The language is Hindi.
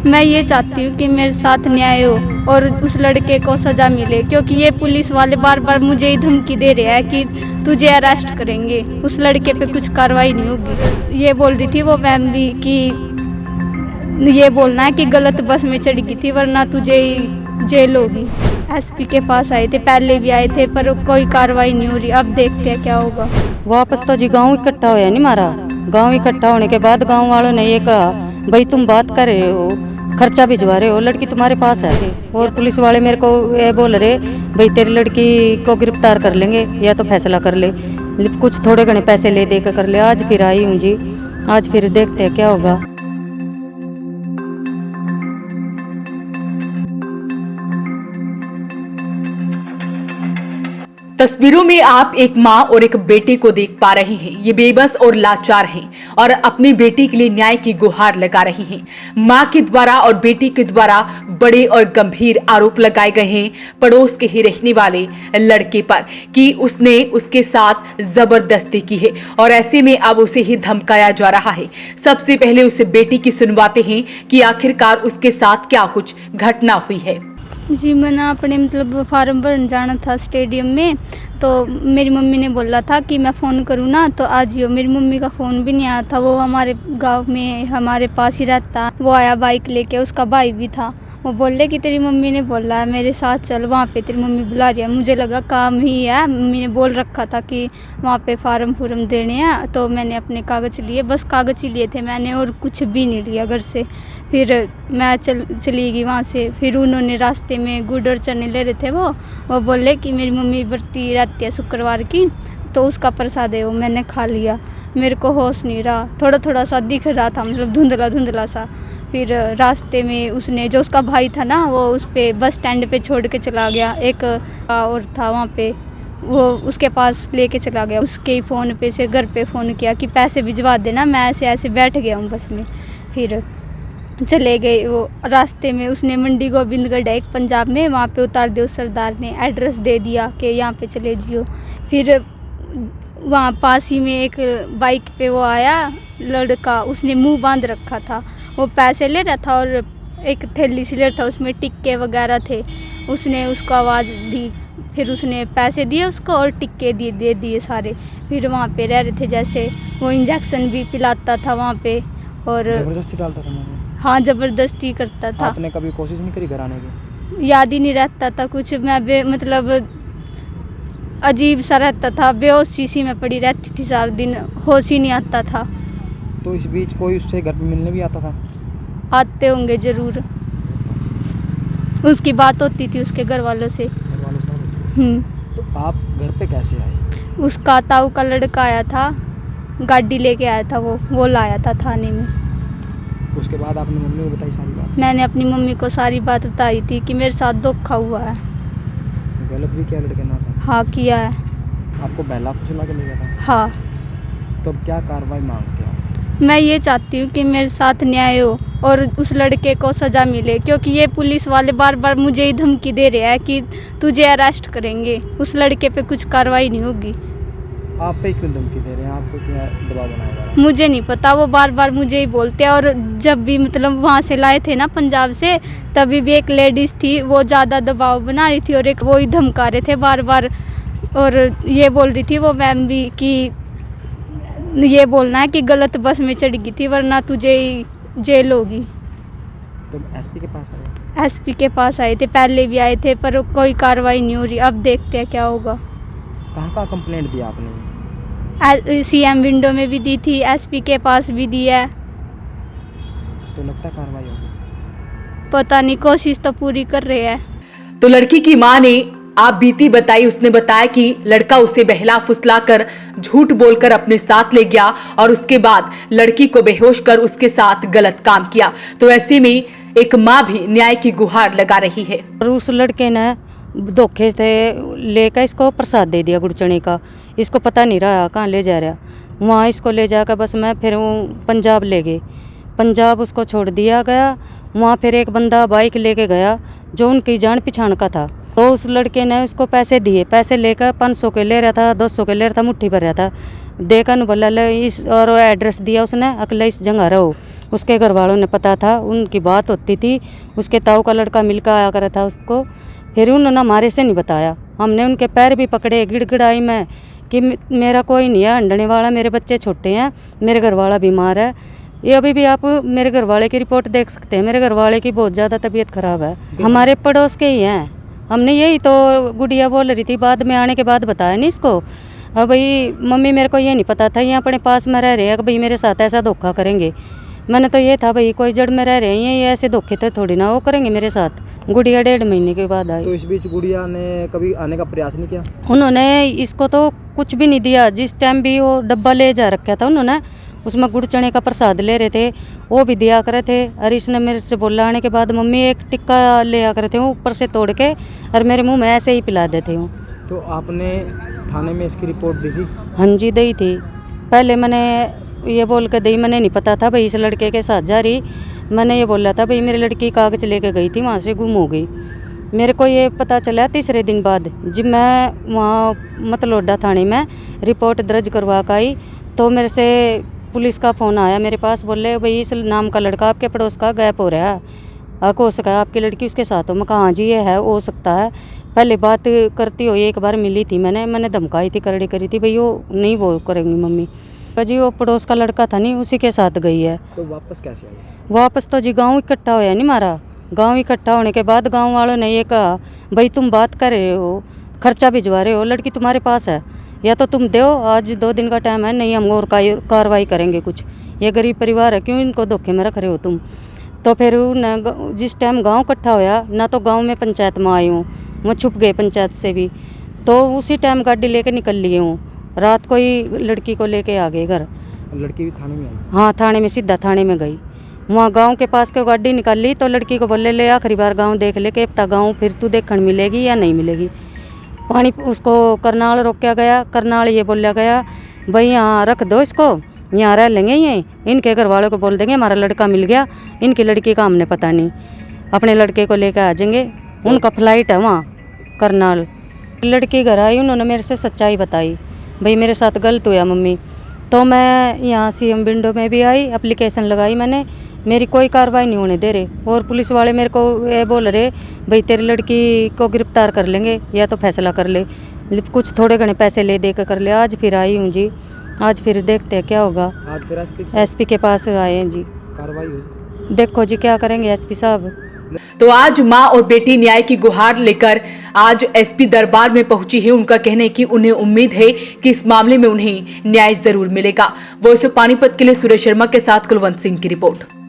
मैं ये चाहती हूँ कि मेरे साथ न्याय हो और उस लड़के को सज़ा मिले, क्योंकि ये पुलिस वाले बार बार मुझे ही धमकी दे रहे हैं कि तुझे अरेस्ट करेंगे, उस लड़के पे कुछ कार्रवाई नहीं होगी। ये बोल रही थी वो मैम भी कि ये बोलना है कि गलत बस में चढ़ गई थी वरना तुझे ही जेल होगी। एसपी के पास आए थे, पहले भी आए थे, पर कोई कार्रवाई नहीं हो रही। अब देखते हैं क्या होगा। वापस तो जी गांव इकट्ठा होया नहीं मारा। गांव इकट्ठा होने के बाद गांव वालों ने ये कहा, भाई तुम बात कर रहे हो, खर्चा भिजवा रहे हो, लड़की तुम्हारे पास है। और पुलिस वाले मेरे को ये बोल रहे, भाई तेरी लड़की को गिरफ्तार कर लेंगे या तो फैसला कर ले, कुछ थोड़े घने पैसे ले दे कर ले। आज फिर आई हूँ जी, आज फिर देखते हैं क्या होगा। तस्वीरों में आप एक माँ और एक बेटे को देख पा रहे हैं। ये बेबस और लाचार हैं और अपनी बेटी के लिए न्याय की गुहार लगा रही हैं। माँ के द्वारा और बेटी के द्वारा बड़े और गंभीर आरोप लगाए गए हैं पड़ोस के ही रहने वाले लड़के पर कि उसने उसके साथ जबरदस्ती की है और ऐसे में अब उसे ही धमकाया जा रहा है। सबसे पहले उस बेटी की सुनवाते हैं कि आखिरकार उसके साथ क्या कुछ घटना हुई है। जी, मैंने अपने मतलब फार्म भरने जाना था स्टेडियम में, तो मेरी मम्मी ने बोला था कि मैं फ़ोन करूँ ना तो आ जियो। मेरी मम्मी का फ़ोन भी नहीं आया था, वो हमारे गांव में हमारे पास ही रहता। वो आया बाइक लेके, उसका भाई भी था। वो बोले कि तेरी मम्मी ने बोला है मेरे साथ चल, वहाँ पे तेरी मम्मी बुला रही है। मुझे लगा काम ही है, मम्मी ने बोल रखा था कि वहाँ पे फार्म देने हैं, तो मैंने अपने कागज़ लिए, बस कागज़ ही लिए थे मैंने और कुछ भी नहीं लिया घर से। फिर मैं चली गई वहाँ से। फिर उन्होंने रास्ते में गुड़ और चने ले रहे थे, वो बोले कि मेरी मम्मी बरती रहती है शुक्रवार की, तो उसका प्रसाद है वो मैंने खा लिया। मेरे को होश नहीं रहा, थोड़ा थोड़ा सा दिख रहा था, मतलब धुंधला धुंधला सा। फिर रास्ते में उसने, जो उसका भाई था ना, वो उस पे बस स्टैंड पे छोड़ के चला गया। एक और था वहाँ पे, वो उसके पास लेके चला गया। उसके ही फ़ोन पे से घर पे फ़ोन किया कि पैसे भिजवा देना, मैं ऐसे ऐसे बैठ गया हूँ बस में। फिर चले गए। वो रास्ते में उसने मंडी गोविंदगढ़ है एक पंजाब में, वहाँ पे उतार दिया। उस सरदार ने एड्रेस दे दिया कि यहाँ पे चले जियो। फिर वहाँ पास ही में एक बाइक पे वो आया लड़का, उसने मुंह बांध रखा था, वो पैसे ले रहा था और एक थैली सी ले रहा था, उसमें टिक्के वगैरह थे। उसने उसको आवाज़ दी, फिर उसने पैसे दिए उसको और टिक्के दे दिए सारे। फिर वहाँ पे रह रहे थे, जैसे वो इंजेक्शन भी पिलाता था वहाँ पे और जबरदस्ती डालता था मुझे। हाँ, ज़बरदस्ती करता था। आपने कभी कोशिश नहीं करी घर आने की? याद ही नहीं रहता था कुछ। मैं मतलब अजीब सा रहता था, बेहोशी सी में पड़ी रहती थी सारा दिन, होश ही नहीं आता था। तो इस बीच कोई उससे घर पे मिलने भी आता था? आते होंगे ज़रूर, उसकी बात होती थी उसके घर वालों से। घर वालों से? तो आप घर पे कैसे आए? उसका ताऊ का लड़का आया था, गाड़ी लेके आया था, वो लाया था थाने में। उसके बाद आपने मम्मी को बताई सारी बात? मैंने अपनी मम्मी को सारी बात बताई थी कि मेरे साथ धोखा हुआ है। गलत भी किया लड़के ना था? हाँ, किया है। आपको बहला फुसला के ले गया था? हाँ। तो अब क्या कार्रवाई मांगते हैं? मैं ये चाहती हूँ कि मेरे साथ न्याय हो और उस लड़के को सज़ा मिले, क्योंकि ये पुलिस वाले बार बार मुझे ही धमकी दे रहे हैं कि तुझे अरेस्ट करेंगे, उस लड़के पे कुछ कार्रवाई नहीं होगी। आप पे क्यों धमकी दे रहे हैं? आपको क्यों दबाव बनाया जा रहा है? मुझे नहीं पता, वो बार बार मुझे ही बोलते हैं। और जब भी मतलब वहाँ से लाए थे ना पंजाब से, तभी भी एक लेडीज़ थी, वो ज़्यादा दबाव बना रही थी और एक वो ही धमका रहे थे बार बार। और ये बोल रही थी वो मैम भी कि ये बोलना है कि गलत बस में चढ़ गई थी वरना तुझे ही जेल होगी। तो एसपी के पास आए? एसपी के पास आए थे, पहले भी आए थे, पर कोई कार्रवाई नहीं हो रही। अब देखते हैं क्या होगा। कहाँ कंप्लेंट दी आपने? सीएम विंडो में भी दी थी, एसपी के पास भी दी है। तो लगता है कार्रवाई होगी? पता नहीं, कोशिश तो पूरी कर रहे हैं। तो लड़की की मां ने आप बीती बताई। उसने बताया कि लड़का उसे बहला फुसला कर झूठ बोलकर अपने साथ ले गया और उसके बाद लड़की को बेहोश कर उसके साथ गलत काम किया। तो ऐसे में एक मां भी न्याय की गुहार लगा रही है। और उस लड़के ने धोखे से लेकर इसको प्रसाद दे दिया गुड़ चने का। इसको पता नहीं रहा कहाँ ले जा रहा। वहाँ इसको ले जाकर बस मैं फिर पंजाब ले गई। पंजाब उसको छोड़ दिया गया। वहाँ फिर एक बंदा बाइक लेके गया जो उनकी जान पहचान का था। तो उस लड़के ने उसको पैसे दिए, पैसे लेकर 500 के ले रहा था, 200 के ले रहा था, मुट्ठी भर रहा था। देखा न बोला ले इस, और एड्रेस दिया उसने, अकेले इस जगह रहो। उसके घर वालों ने पता था, उनकी बात होती थी, उसके ताऊ का लड़का मिलकर आया करा था उसको। फिर उन्होंने हमारे से नहीं बताया, हमने उनके पैर भी पकड़े, गिड़गिड़ाई मैं कि मेरा कोई नहीं है अंडने वाला, मेरे बच्चे छोटे हैं, मेरे घर वाला बीमार है। ये अभी भी आप मेरे घर वाले की रिपोर्ट देख सकते हैं, मेरे घर वाले की बहुत ज़्यादा तबीयत ख़राब है। हमारे पड़ोस के ही हैं। हमने यही तो गुड़िया बोल रही थी, बाद में आने के बाद बताया नहीं इसको। अब भाई मम्मी मेरे को ये नहीं पता था ये अपने पास में रह रहे हैं कि भाई मेरे साथ ऐसा धोखा करेंगे। मैंने तो ये था भाई कोई जड़ में रह रहे हैं, ये ऐसे धोखे तो थोड़ी ना वो करेंगे मेरे साथ। गुड़िया 1.5 महीने के बाद आई। तो इस बीच गुड़िया ने कभी आने का प्रयास नहीं किया? उन्होंने इसको तो कुछ भी नहीं दिया। जिस टाइम भी वो डब्बा ले जा रखा था उन्होंने, उसमें गुड़ चने का प्रसाद ले रहे थे, वो भी दिया करे थे। और इसने मेरे से बोला आने के बाद मम्मी एक टिक्का ले आ करे थे ऊपर से तोड़ के और मेरे मुंह में ऐसे ही पिला देते हूँ। तो आपने थाने में इसकी रिपोर्ट दी थी? हाँ जी दी थी। पहले मैंने ये बोल के दी, मैंने नहीं पता था भाई इस लड़के के साथ जा रही। मैंने ये बोला था भाई मेरी लड़की कागज लेके गई थी, वहाँ से गुम हो गई। मेरे को ये पता चला तीसरे दिन बाद, जब मैं वहाँ मतलोडा थाने में रिपोर्ट दर्ज करवा कर आई तो मेरे से पुलिस का फ़ोन आया मेरे पास, बोले भाई इस नाम का लड़का आपके पड़ोस का गायब हो रहा है, हो सका आपकी लड़की उसके साथ हो। मैं कहा हाँ जी ये है, हो सकता है। पहले बात करती हो, एक बार मिली थी मैंने धमकाई थी, करड़ी करी थी भाई वो नहीं वो करेंगी मम्मी। जी वो पड़ोस का लड़का था नहीं, उसी के साथ गई है। तो वापस कैसे आई? वापस तो जी गाँव इकट्ठा होया नहीं मारा। गांव इकट्ठा होने के बाद गांव वालों ने ये कहा भाई तुम बात कर रहे हो, खर्चा भिजवा रहे हो, लड़की तुम्हारे पास है, या तो तुम दो, आज 2 दिन का टाइम है, नहीं हम और कार्रवाई करेंगे कुछ। ये गरीब परिवार है, क्यों इनको धोखे में रख रहे हो तुम। तो फिर जिस टाइम गांव इकट्ठा होया ना, तो गांव में पंचायत में आई हूँ, मैं छुप गए पंचायत से भी। तो उसी टाइम गाड़ी लेके निकल लिए हूँ, रात को ही लड़की को लेके आ गए घर। लड़की भी थाने में आई? हाँ थाने में, सीधा थाने में गई। वहाँ गांव के पास के गाड़ी निकाल ली तो लड़की को बोले ले आखिरी बार गांव देख ले के पता गांव फिर तू देखने मिलेगी या नहीं मिलेगी। पानी उसको करनाल रोका गया, करनाल ये बोला गया भाई यहाँ रख दो इसको, यहाँ रह लेंगे, ये इनके घर वालों को बोल देंगे हमारा लड़का मिल गया, इनकी लड़की का हमने पता नहीं, अपने लड़के को लेकर आ जाएंगे। उनका फ्लाइट है वहाँ करनाल। लड़की घर आई, उन्होंने मेरे से सच्चाई बताई भाई मेरे साथ गलत हुआ मम्मी। तो मैं यहाँ CM विंडो में भी आई, एप्लीकेशन लगाई मैंने, मेरी कोई कार्रवाई नहीं होने दे रहे। और पुलिस वाले मेरे को ये बोल रहे भाई तेरी लड़की को गिरफ्तार कर लेंगे या तो फैसला कर ले, कुछ थोड़े घने पैसे ले दे कर ले। आज फिर आई हूँ जी, आज फिर देखते हैं क्या होगा। आज फिर SP के पास आए हैं जी, कार्रवाई हुई? देखो जी क्या करेंगे SP साहब। तो आज मां और बेटी न्याय की गुहार लेकर आज SP दरबार में पहुंची है। उनका कहना है कि उन्हें उम्मीद है कि इस मामले में उन्हें न्याय जरूर मिलेगा। वॉइस ऑफ पानीपत के लिए सुरेश शर्मा के साथ कुलवंत सिंह की रिपोर्ट।